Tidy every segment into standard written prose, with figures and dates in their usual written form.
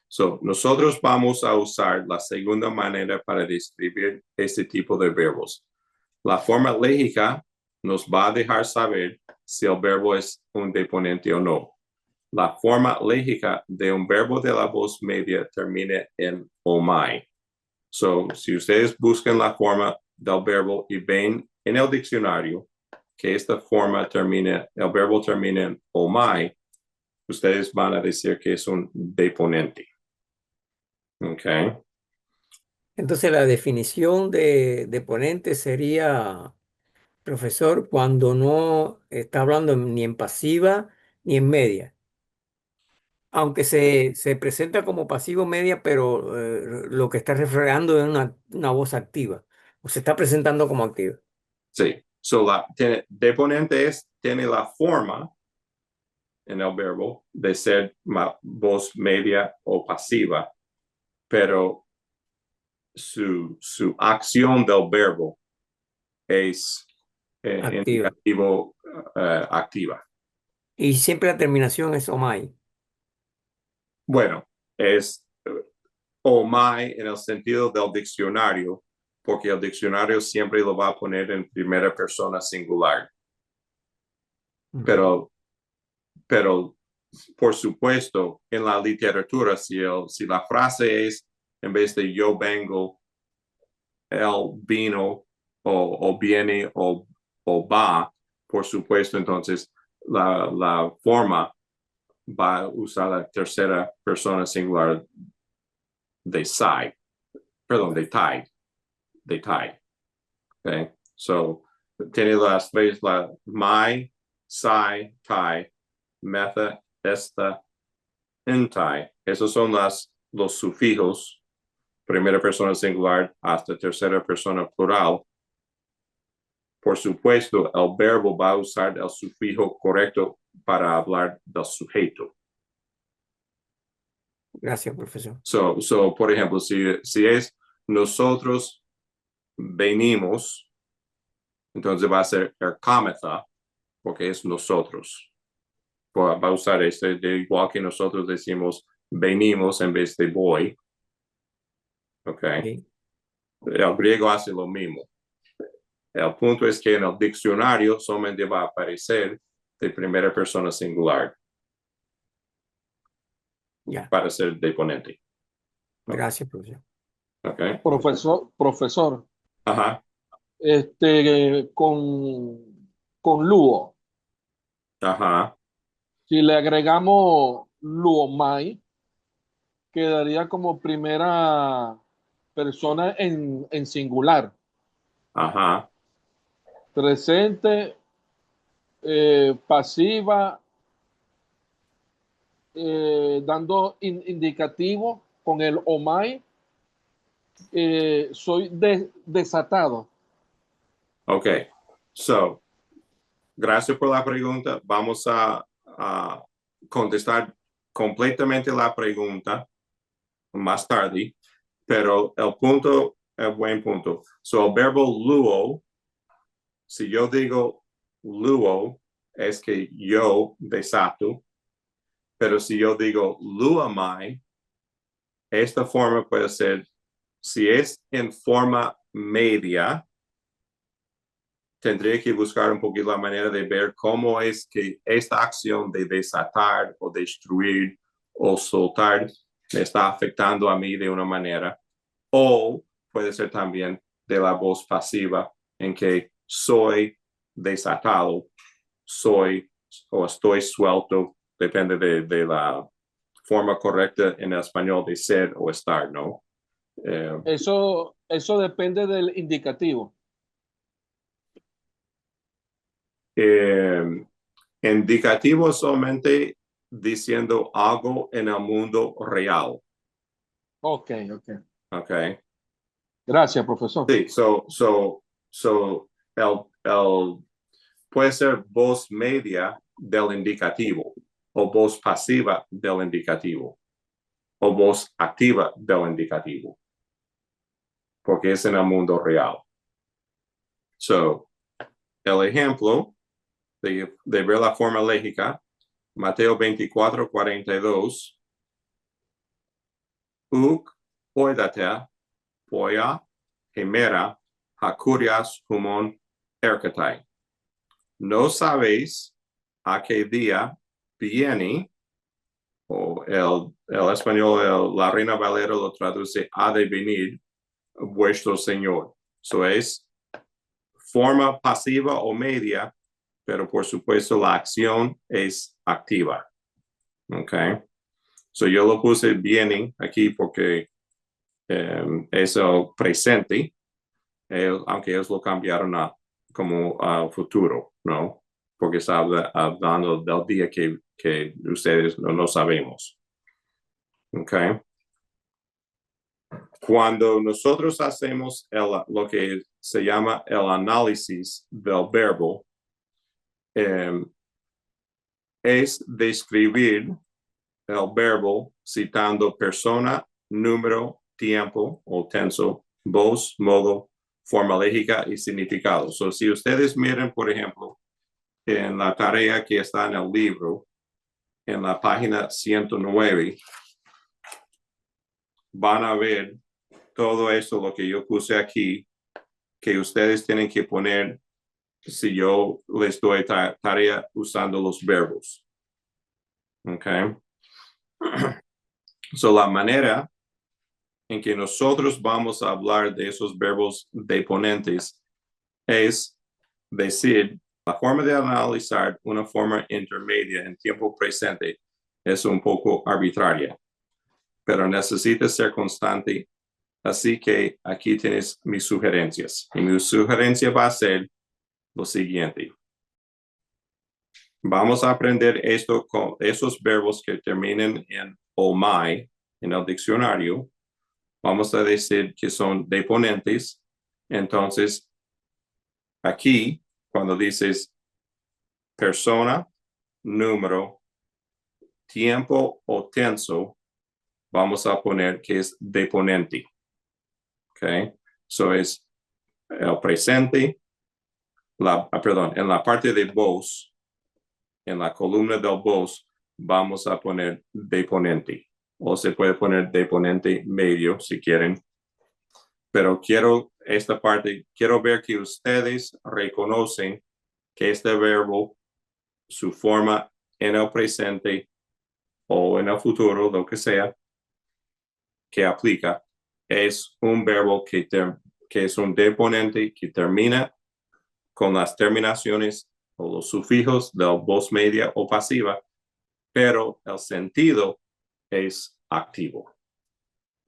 So, nosotros vamos a usar la segunda manera para describir este tipo de verbos. La forma léxica nos va a dejar saber si el verbo es un deponente o no. La forma léxica de un verbo de la voz media termina en omai. So, si ustedes buscan la forma del verbo y ven en el diccionario que esta forma termina, el verbo termina en omai, ustedes van a decir que es un deponente. Okay. Entonces la definición de deponente sería, profesor, cuando no está hablando ni en pasiva ni en media. Aunque se presenta como pasivo media, pero lo que está reflejando es una voz activa. O se está presentando como activa. Sí. So, deponente tiene la forma en el verbo de ser voz media o pasiva, pero su acción del verbo es Activa. indicativo activa. Y siempre la terminación es omai. Bueno, es omai en el sentido del diccionario, porque el diccionario siempre lo va a poner en primera persona singular. Pero por supuesto, en la literatura, si la frase es, en vez de yo vengo, él vino, o viene, o va, por supuesto, entonces la forma va a usar la tercera persona singular de side, perdón, de tide. Okay? So, tiene las veces la my, psi, tie, metha, esta, entai. Esos son los sufijos, primera persona singular hasta tercera persona plural. Por supuesto, el verbo va a usar el sufijo correcto para hablar del sujeto. Gracias, profesor. So, por ejemplo, si es nosotros venimos, entonces va a ser erkametha, porque es nosotros. Va a usar de igual que nosotros decimos venimos en vez de voy. Okay. El griego hace lo mismo. El punto es que en el diccionario solamente va a aparecer de primera persona singular para ser deponente. Gracias, profesor. Okay. Profesor. Ajá. Con luo. Ajá. Si le agregamos luomai, quedaría como primera persona en singular. Ajá. Presente, pasiva, dando indicativo con el omai. Soy desatado. Ok. So, gracias por la pregunta. Vamos a contestar completamente la pregunta más tarde, pero el punto es buen punto. So, el verbo luo, si yo digo luo, es que yo desato, pero si yo digo luamai, esta forma puede ser, si es en forma media, tendría que buscar un poquito la manera de ver cómo es que esta acción de desatar o destruir o soltar me está afectando a mí de una manera. O puede ser también de la voz pasiva en que soy desatado, soy o estoy suelto, depende de la forma correcta en el español de ser o estar, ¿no? Eso depende del indicativo. Indicativo solamente diciendo algo en el mundo real. Ok. Okay. Gracias, profesor. Sí, el puede ser voz media del indicativo o voz pasiva del indicativo o voz activa del indicativo. porque es en el mundo real. So, el ejemplo de ver la forma léxica, Mateo 24:42, uk poidatea, poia, hemera, hakurias humon erkatai. No sabéis a qué día viene, o el español, la Reina Valera lo traduce, ha de venir vuestro Señor. Eso es forma pasiva o media, pero por supuesto la acción es activa. Okay. So yo lo puse viene aquí porque es el presente, aunque ellos lo cambiaron como futuro, ¿no? Porque está hablando del día que ustedes no sabemos. Okay. Cuando nosotros hacemos lo que se llama el análisis del verbo, es describir el verbo citando persona, número, tiempo o tenso, voz, modo, forma léxica y significado. So, si ustedes miran, por ejemplo, en la tarea que está en el libro, en la página 109, van a ver todo eso, lo que yo puse aquí, que ustedes tienen que poner si yo les doy tarea usando los verbos. Okay. So, la manera en que nosotros vamos a hablar de esos verbos deponentes es decir, la forma de analizar una forma intermedia en tiempo presente es un poco arbitraria, pero necesita ser constante. Así que aquí tienes mis sugerencias. Y mi sugerencia va a ser lo siguiente. Vamos a aprender esto con esos verbos que terminen en omai en el diccionario. Vamos a decir que son deponentes. Entonces, aquí, cuando dices persona, número, tiempo o tenso, vamos a poner que es deponente. ¿Ok? So es el presente, en la parte de voz, en la columna del voz, vamos a poner deponente. O se puede poner deponente medio si quieren. Pero quiero ver que ustedes reconocen que este verbo, su forma en el presente o en el futuro, lo que sea, que aplica, es un verbo que es un deponente que termina con las terminaciones o los sufijos de voz media o pasiva, pero el sentido es activo.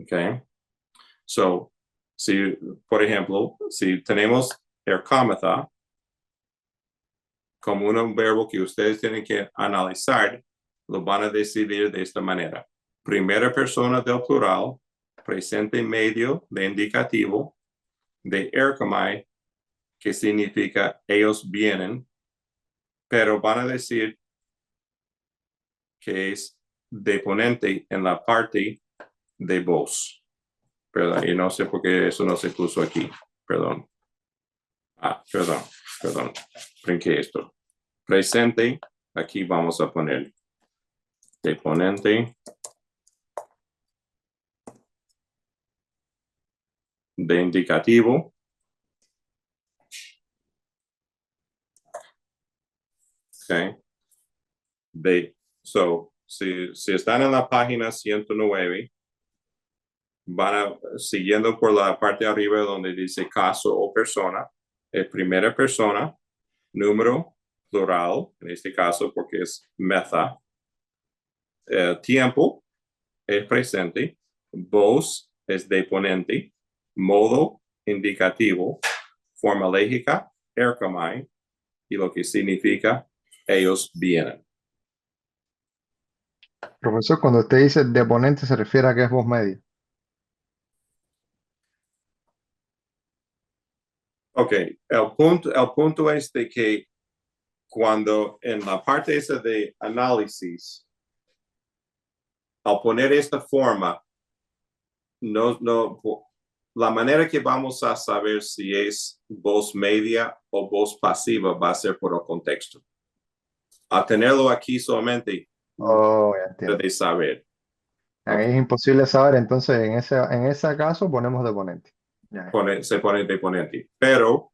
Okay. So, por ejemplo, si tenemos ercámata como un verbo que ustedes tienen que analizar, lo van a decidir de esta manera. Primera persona del plural, presente medio de indicativo, de erkamai, que significa ellos vienen, pero van a decir que es deponente en la parte de voz. Perdón, y no sé por qué eso no se puso aquí. Perdón. Perdón. Brinqué esto. Presente, aquí vamos a poner deponente de indicativo. Okay. Si están en la página 109, siguiendo por la parte de arriba donde dice caso o persona, es primera persona, número, plural, en este caso porque es meta, tiempo es presente, voz es deponente, modo indicativo, forma léxica, erkamai, y lo que significa ellos vienen. Profesor, cuando usted dice deponente, ¿se refiere a que es voz media? Ok, el punto es de que cuando en la parte esa de análisis, al poner esta forma, no la manera que vamos a saber si es voz media o voz pasiva va a ser por el contexto. Al tenerlo aquí solamente, Oh, ya entiendo. de saber. Ahí es imposible saber, entonces en ese caso ponemos deponente. Ya. Se pone deponente. Pero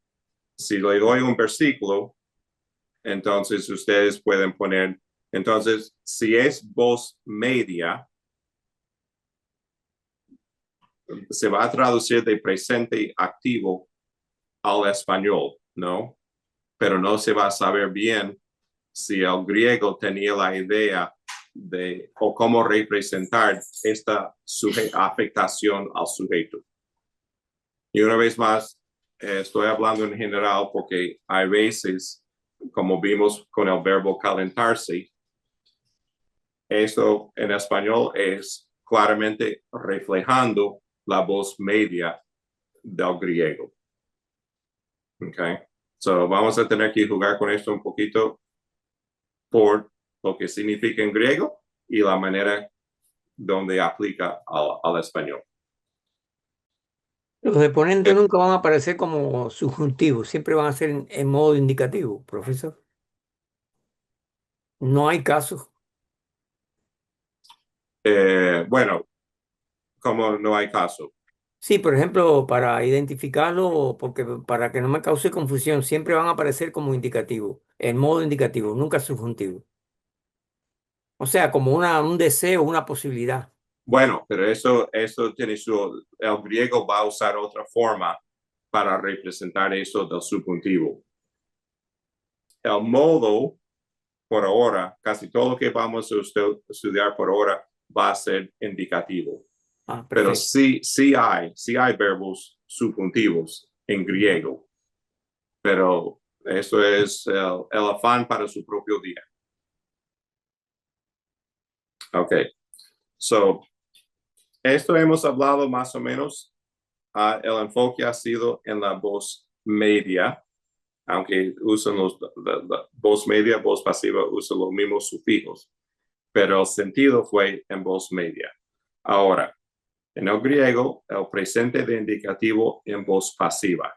si le doy un versículo, entonces ustedes pueden poner, entonces, si es voz media, se va a traducir de presente activo al español, ¿no? Pero no se va a saber bien si el griego tenía la idea de o cómo representar esta afectación al sujeto. Y una vez más, estoy hablando en general porque hay veces, como vimos con el verbo calentarse, esto en español es claramente reflejando la voz media del griego. Okay. So vamos a tener que jugar con esto un poquito por lo que significa en griego y la manera donde aplica al español. Los deponentes nunca van a aparecer como subjuntivos, siempre van a ser en modo indicativo, profesor. No hay casos. Bueno, como no hay caso. Sí, por ejemplo, para identificarlo, porque para que no me cause confusión, siempre van a aparecer como indicativo, en modo indicativo, nunca subjuntivo. O sea, como un deseo, una posibilidad. Bueno, pero eso tiene el griego va a usar otra forma para representar eso del subjuntivo. El modo, por ahora, casi todo lo que vamos a estudiar por ahora va a ser indicativo. Ah, Pero perfecto. sí hay verbos subjuntivos en griego. Pero eso es el afán para su propio día. Ok. So, esto hemos hablado más o menos. El enfoque ha sido en la voz media, aunque usan la voz media, voz pasiva, usan los mismos sufijos, pero el sentido fue en voz media. Ahora, en el griego, el presente de indicativo en voz pasiva.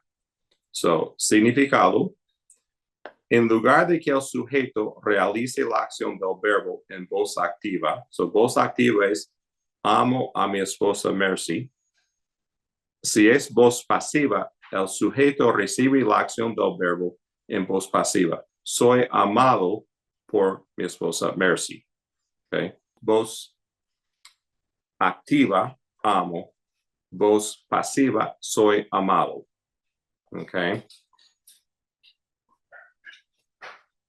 So, significado, en lugar de que el sujeto realice la acción del verbo en voz activa, so voz activa es amo a mi esposa Mercy. Si es voz pasiva, el sujeto recibe la acción del verbo en voz pasiva. Soy amado por mi esposa Mercy. Okay. Voz activa, amo. Voz pasiva, soy amado. Okay.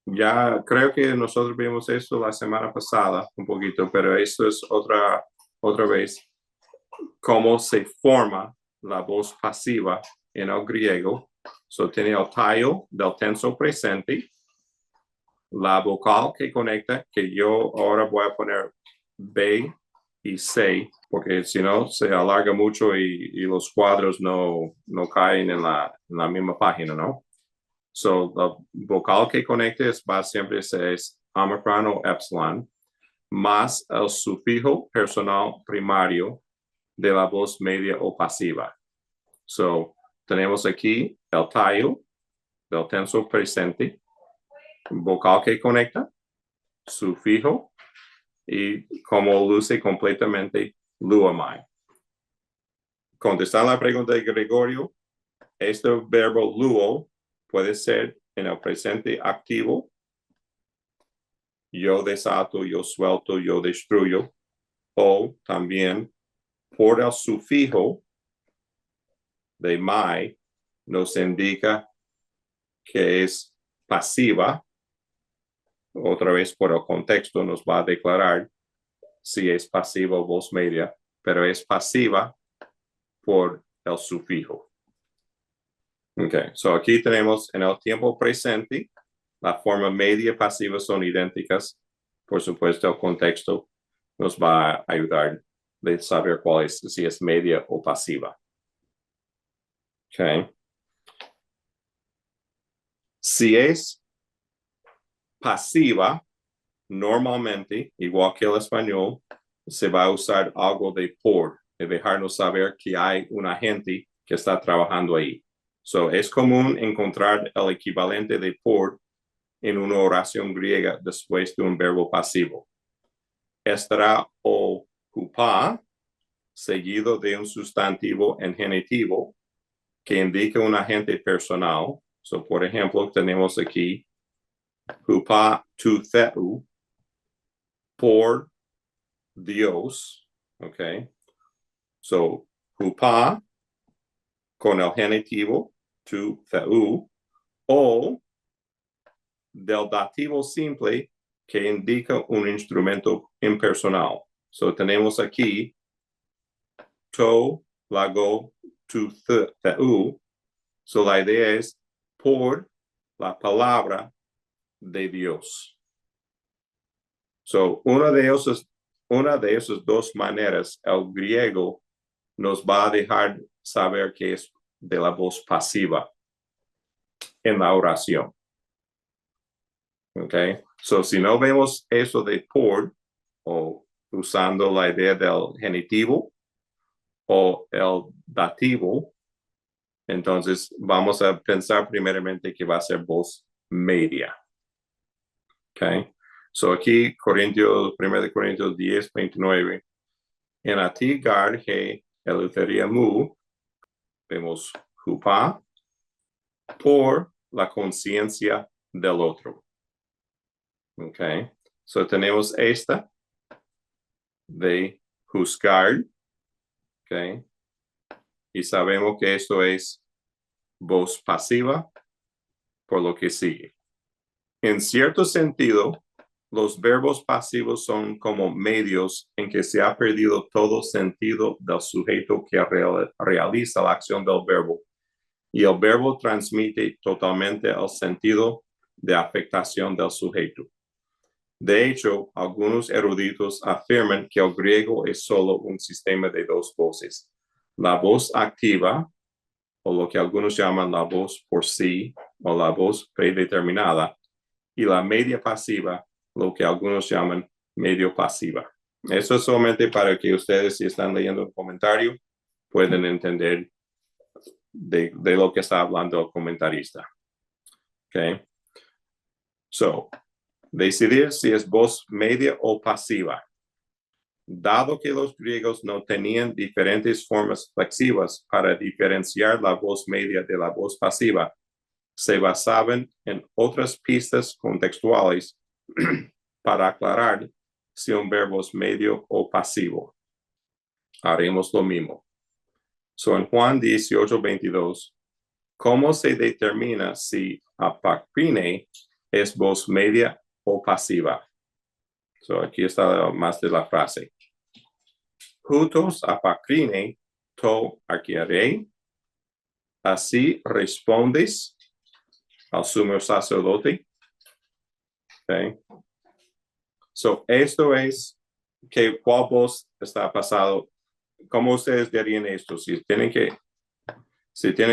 Ya creo que nosotros vimos esto la semana pasada un poquito, pero esto es otra vez cómo se forma la voz pasiva en el griego. So, tiene el tallo del tenso presente, la vocal que conecta, que yo ahora voy a poner B y C, porque si no se alarga mucho y los cuadros no caen en la misma página, ¿no? So, la vocal que conecta va siempre es omicron o epsilon, más el sufijo personal primario de la voz media o pasiva. So, tenemos aquí el tallo del tenso presente, vocal que conecta, sufijo, y como luce completamente luamai. Contestando la pregunta de Gregorio, este verbo luo puede ser en el presente activo, yo desato, yo suelto, yo destruyo, o también por el sufijo de mai nos indica que es pasiva. Otra vez por el contexto nos va a declarar si es pasiva o voz media, pero es pasiva por el sufijo. Okay, so aquí tenemos en el tiempo presente, la forma media y pasiva son idénticas. Por supuesto, el contexto nos va a ayudar de saber cuál es, si es media o pasiva. Okay. Si es pasiva, normalmente, igual que el español, se va a usar algo de por dejarnos saber que hay un agente que está trabajando ahí. So, es común encontrar el equivalente de por en una oración griega después de un verbo pasivo. Estará ocupar seguido de un sustantivo en genitivo que indica un agente personal. So, por ejemplo, tenemos aquí hupa tu theu, por Dios, okay? So, hupa con el genitivo tu theu o del dativo simple que indica un instrumento impersonal. So, tenemos aquí to, lago, tu theu. So, la idea es por la palabra de Dios. So, una de esas dos maneras, el griego nos va a dejar saber que es de la voz pasiva en la oración. Okay. So, si no vemos eso de por o usando la idea del genitivo o el dativo, entonces vamos a pensar primeramente que va a ser voz media. Okay. So, aquí 1 Corintios 10, 29. En ati garhe eleutheria mu, vemos hupa, por la conciencia del otro. Okay. So, tenemos esta de juzgar. Okay. Y sabemos que esto es voz pasiva, por lo que sigue. En cierto sentido, los verbos pasivos son como medios en que se ha perdido todo sentido del sujeto que realiza la acción del verbo, y el verbo transmite totalmente el sentido de afectación del sujeto. De hecho, algunos eruditos afirman que el griego es solo un sistema de dos voces: la voz activa, o lo que algunos llaman la voz por sí, o la voz predeterminada, y la media pasiva, lo que algunos llaman medio pasiva. Eso es solamente para que ustedes, si están leyendo el comentario, puedan entender de lo que está hablando el comentarista. Okay. So, decidir si es voz media o pasiva. Dado que los griegos no tenían diferentes formas flexivas para diferenciar la voz media de la voz pasiva, se basaban en otras pistas contextuales para aclarar si un verbo es medio o pasivo. Haremos lo mismo. So, en Juan 18:22, ¿cómo se determina si apakrine es voz media o pasiva? So, aquí está más de la frase. Hutos apakrine to archiarei. Así respondes al sumo sacerdote. Okay. So, esto es que cuál voz está pasado. ¿Cómo ustedes dirían esto? Si tienen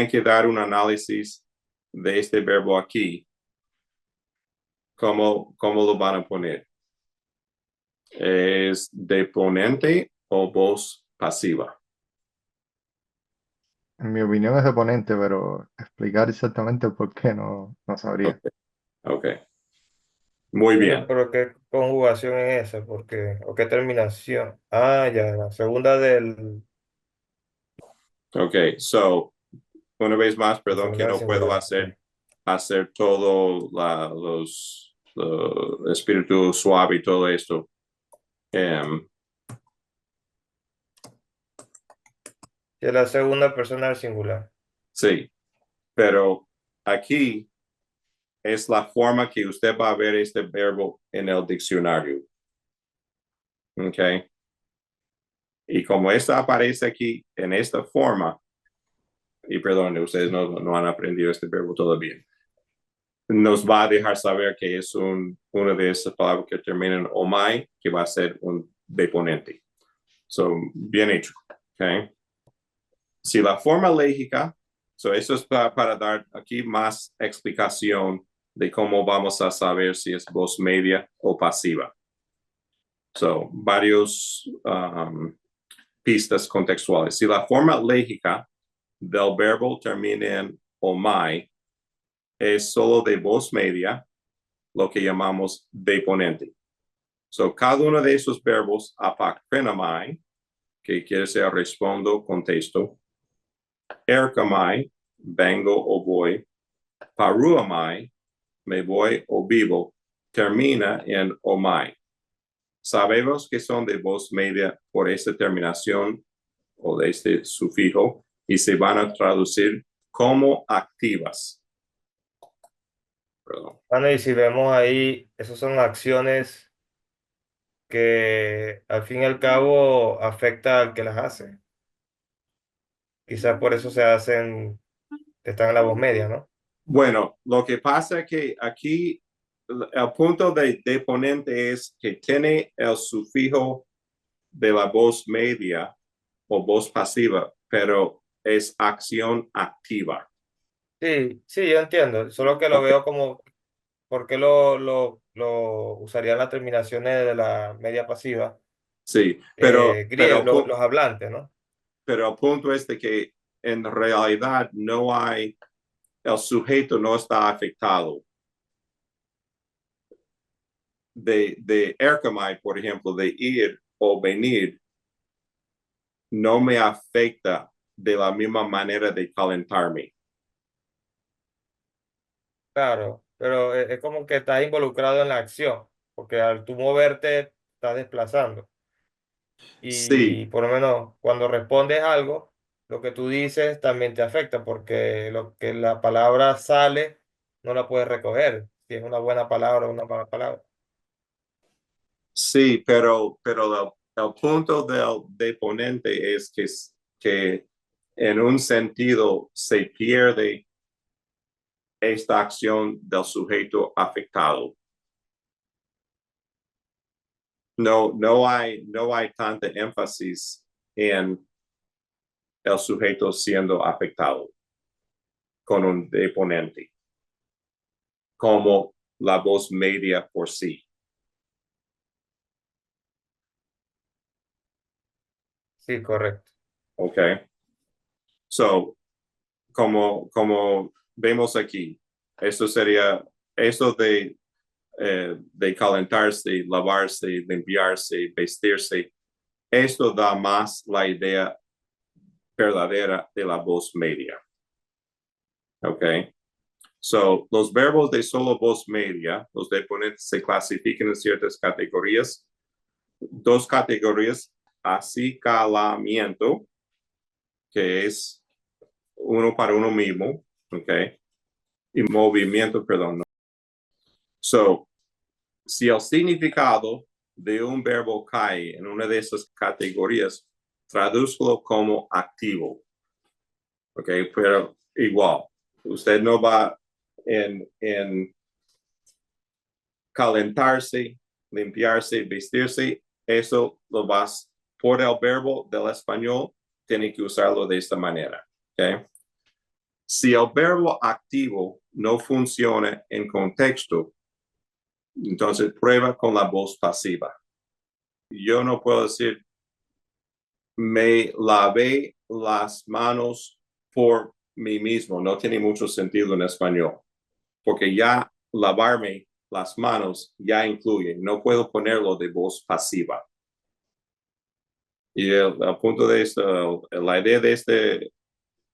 que dar un análisis de este verbo aquí, ¿cómo lo van a poner? ¿Es deponente o voz pasiva? En mi opinión es deponente, pero explicar exactamente por qué no sabría. Ok. Muy bien. Pero ¿qué conjugación es esa? Porque, ¿o qué terminación? Ah, ya, la segunda del... Ok, so, una vez más, perdón que no puedo hacer todo los espíritu suave y todo esto. Que la segunda persona del singular. Sí, pero aquí es la forma que usted va a ver este verbo en el diccionario. Ok. Y como esta aparece aquí en esta forma, y perdón, ustedes no han aprendido este verbo todavía, nos va a dejar saber que es una de esas palabras que terminan en omai, que va a ser un deponente. So, bien hecho. Okay. Si la forma léxica, eso es para dar aquí más explicación de cómo vamos a saber si es voz media o pasiva. So, varios pistas contextuales. Si la forma léxica del verbo termina en omai, es solo de voz media, lo que llamamos deponente. So, cada uno de esos verbos, apakrenamai, que quiere decir respondo, contesto, erkamai, vengo o voy, paruamai, me voy o vivo, termina en omai. Sabemos que son de voz media por esta terminación o de este sufijo y se van a traducir como activas. Perdón. Bueno, y si vemos ahí, esas son acciones que al fin y al cabo afecta al que las hace. Quizás por eso se hacen, están en la voz media, ¿no? Bueno, lo que pasa es que aquí el punto de deponente es que tiene el sufijo de la voz media o voz pasiva, pero es acción activa. Sí, sí, yo entiendo. Solo que lo Ok. veo como, ¿por qué lo usarían las terminaciones de la media pasiva? Sí, pero Los hablantes, ¿no? pero el punto es de que en realidad no hay, el sujeto no está afectado. De erkamai, por ejemplo, de ir o venir, no me afecta de la misma manera de calentarme. Claro, pero es como que estás involucrado en la acción, porque al tú moverte, estás desplazando. Y Sí, por lo menos cuando respondes algo, lo que tú dices también te afecta, porque lo que la palabra sale, no la puedes recoger, si es una buena palabra o una mala palabra. sí, pero el punto del deponente es que en un sentido se pierde esta acción del sujeto afectado. No hay tanta énfasis en el sujeto siendo afectado con un deponente como la voz media por sí. Sí, correcto. Okay. So, como vemos aquí, esto sería esto de calentarse, lavarse, limpiarse, vestirse. Esto da más la idea verdadera de la voz media. Okay. So, los verbos de solo voz media, los deponentes se clasifican en ciertas categorías. Dos categorías, acicalamiento, que es uno para uno mismo, okay, y movimiento, perdón. So, si el significado de un verbo cae en una de esas categorías, tradúzcalo como activo, okay, pero igual, usted no va en calentarse, limpiarse, vestirse, eso lo vas por el verbo del español, tiene que usarlo de esta manera, okay. Si el verbo activo no funciona en contexto, entonces prueba con la voz pasiva. Yo no puedo decir, me lavé las manos por mí mismo. No tiene mucho sentido en español, porque ya lavarme las manos ya incluye. No puedo ponerlo de voz pasiva. Y el punto de esto, la idea de esta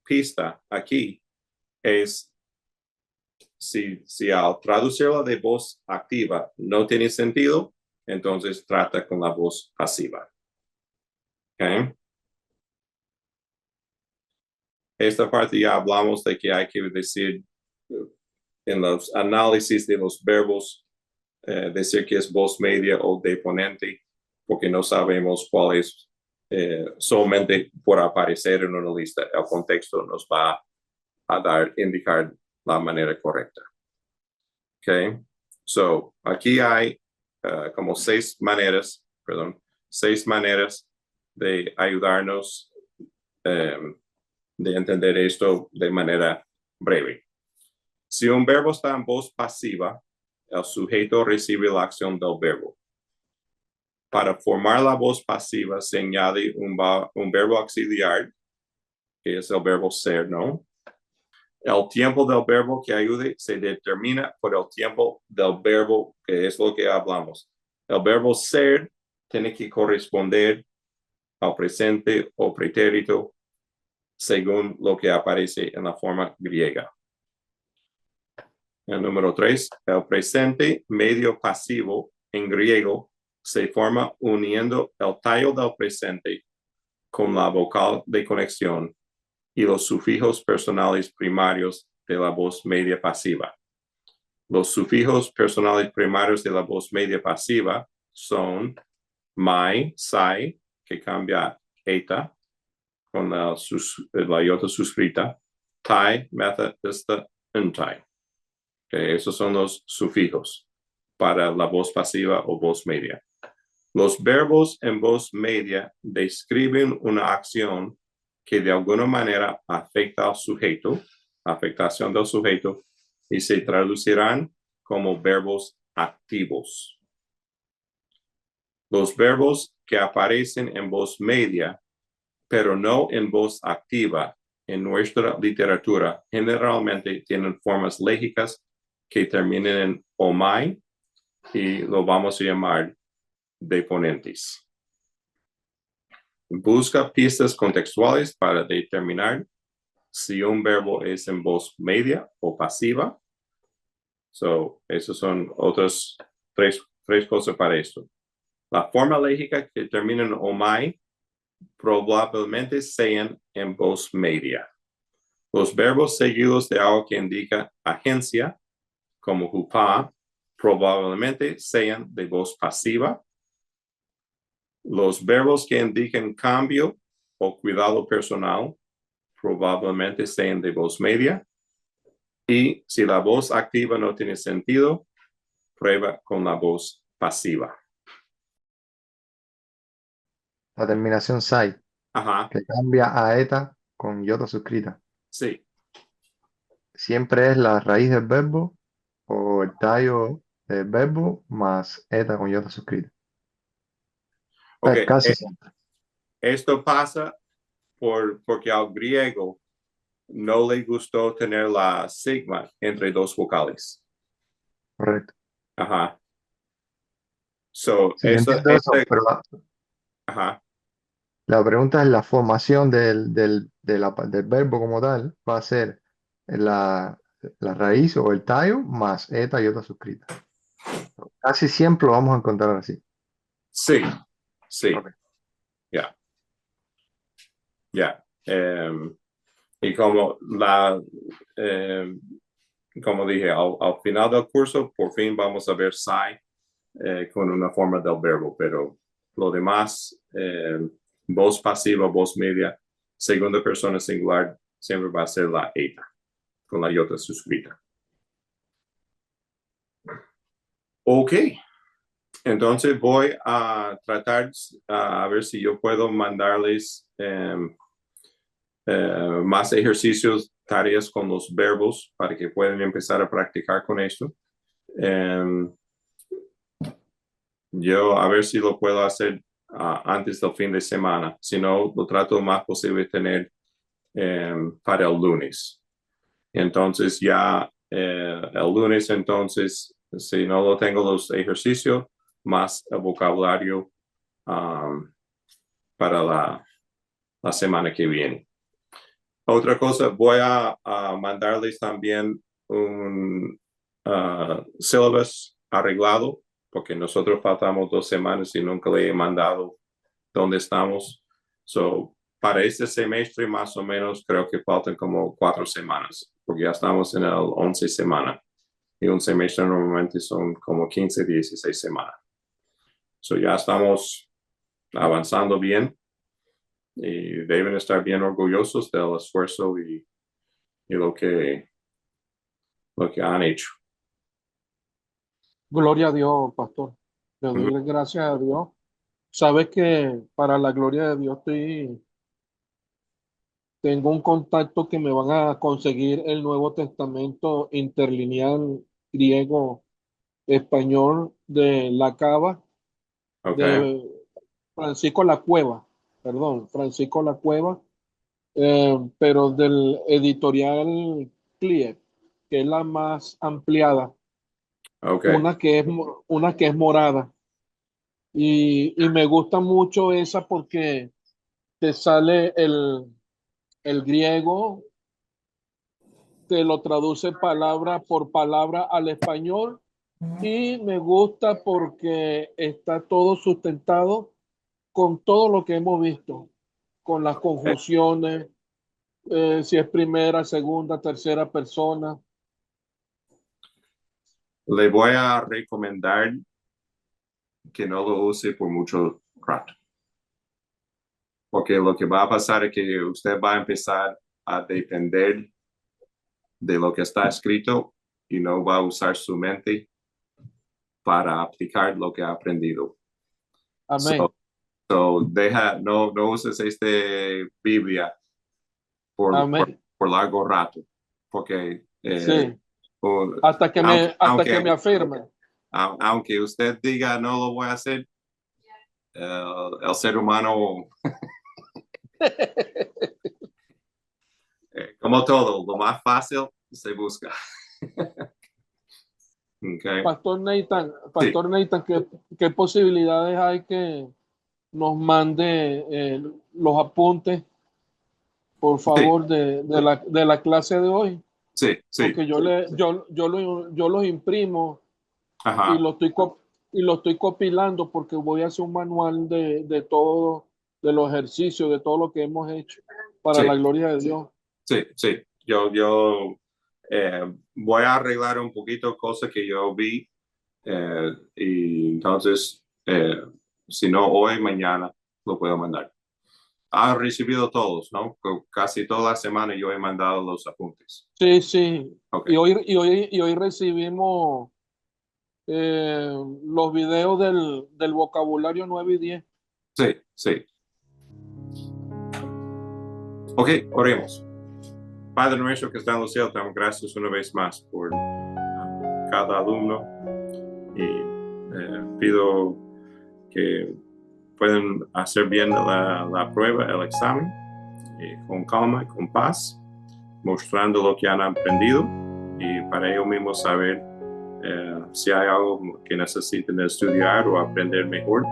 pista aquí es si al traducirla de voz activa no tiene sentido, entonces trata con la voz pasiva. Okay. Esta parte ya hablamos de que hay que decir en los análisis de los verbos, decir que es voz media o deponente, porque no sabemos cuál es solamente por aparecer en una lista. El contexto nos va a indicar la manera correcta. Okay. So, aquí hay como seis maneras de ayudarnos de entender esto de manera breve. Si un verbo está en voz pasiva, el sujeto recibe la acción del verbo. Para formar la voz pasiva se añade un verbo auxiliar, que es el verbo ser, ¿no? El tiempo del verbo que ayude se determina por el tiempo del verbo, que es lo que hablamos. El verbo ser tiene que corresponder al presente o pretérito según lo que aparece en la forma griega. El número 3, el presente medio pasivo en griego se forma uniendo el tallo del presente con la vocal de conexión y los sufijos personales primarios de la voz media pasiva. Los sufijos personales primarios de la voz media pasiva son mai, sai, que cambia eta con la iota suscrita, tai, meta, esta, untai. Okay, esos son los sufijos para la voz pasiva o voz media. Los verbos en voz media describen una acción que de alguna manera afecta al sujeto, afectación del sujeto, y se traducirán como verbos activos. Los verbos que aparecen en voz media, pero no en voz activa, en nuestra literatura, generalmente tienen formas légicas que terminen en omai y lo vamos a llamar deponentes. Busca pistas contextuales para determinar si un verbo es en voz media o pasiva. So, esas son otras tres cosas para esto. La forma lógica que termina en omai probablemente sean en voz media. Los verbos seguidos de algo que indica agencia, como hupa, probablemente sean de voz pasiva. Los verbos que indican cambio o cuidado personal probablemente sean de voz media. Y si la voz activa no tiene sentido, prueba con la voz pasiva. La terminación sai, Ajá, que cambia a eta con iota suscrita. sí. Siempre es la raíz del verbo o el tallo del verbo más eta con iota suscrita. Ok, Casi siempre. esto pasa porque al griego no le gustó tener la sigma entre dos vocales. Correcto. Ajá. So, Sí, yo entiendo eso, pero ajá. la pregunta es la formación del verbo como tal. Va a ser la raíz o el tallo más eta y iota suscrita. Casi siempre lo vamos a encontrar así. Sí, sí. Ok. Ya. Ya. Y como como dije, al final del curso, por fin vamos a ver sai con una forma del verbo, pero lo demás, voz pasiva, voz media, segunda persona singular, siempre va a ser la eta, con la iota suscrita. Ok. Entonces voy a tratar a ver si yo puedo mandarles más ejercicios, tareas con los verbos para que puedan empezar a practicar con esto. Yo a ver si lo puedo hacer antes del fin de semana. Si no, lo trato lo más posible de tener para el lunes. Entonces ya el lunes, entonces, si no lo tengo los ejercicios, más el vocabulario para la semana que viene. Otra cosa, voy a mandarles también un syllabus arreglado, porque nosotros faltamos 2 semanas y nunca le he mandado dónde estamos. So, para este semestre, más o menos, creo que faltan como 4 semanas, porque ya estamos en el 11 semana. Y un semestre normalmente son como 15, 16 semanas. So, ya estamos avanzando bien y deben estar bien orgullosos del esfuerzo y lo que han hecho. Gloria a Dios, pastor. Le doy gracias a Dios. Sabes que para la gloria de Dios tengo un contacto que me van a conseguir el Nuevo Testamento interlineal griego español de la Cava Ok. de Francisco La Cueva, perdón, Francisco La Cueva, pero del editorial CLIE, que es la más ampliada, Ok. una que es morada. Y me gusta mucho esa porque te sale el griego, te lo traduce palabra por palabra al español y me gusta porque está todo sustentado con todo lo que hemos visto, con las conjunciones, si es primera, segunda, tercera persona. Le voy a recomendar que no lo use por mucho rato. Porque lo que va a pasar es que usted va a empezar a depender de lo que está escrito y no va a usar su mente para aplicar lo que ha aprendido. Amén. No uses Biblia Amén. por largo rato, porque Sí, hasta que me afirme. aunque usted diga no lo voy a hacer, el ser humano, como todo, lo más fácil se busca. Okay. Pastor Nathan, ¿qué posibilidades hay que nos mande los apuntes, por favor, de la clase de hoy? Sí, sí. Porque yo los imprimo y Ajá. lo estoy copilando porque voy a hacer un manual de todo, de los ejercicios, de todo lo que hemos hecho para Sí. la gloria de Dios. Sí, sí. Yo voy a arreglar un poquito cosas que yo vi y entonces, si no hoy, mañana lo puedo mandar. Ha recibido todos, ¿no? Casi toda la semana yo he mandado los apuntes. Sí, sí. Okay. Y hoy recibimos los videos del vocabulario 9 y 10. Sí, sí. Ok, oremos. Padre nuestro que está en los cielos, damos gracias una vez más por cada alumno y pido que puedan hacer bien la prueba, el examen, con calma y con paz, mostrando lo que han aprendido y para ellos mismos saber si hay algo que necesiten estudiar o aprender mejor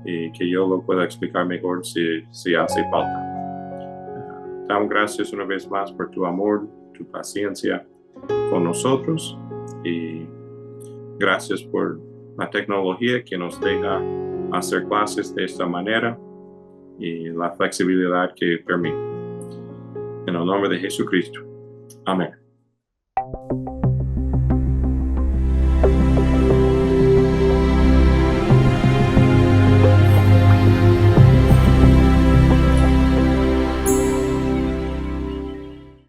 y que yo lo pueda explicar mejor si hace falta. Damos gracias una vez más por tu amor, tu paciencia con nosotros y gracias por la tecnología que nos deja hacer clases de esta manera y la flexibilidad que permite. En el nombre de Jesucristo. Amén.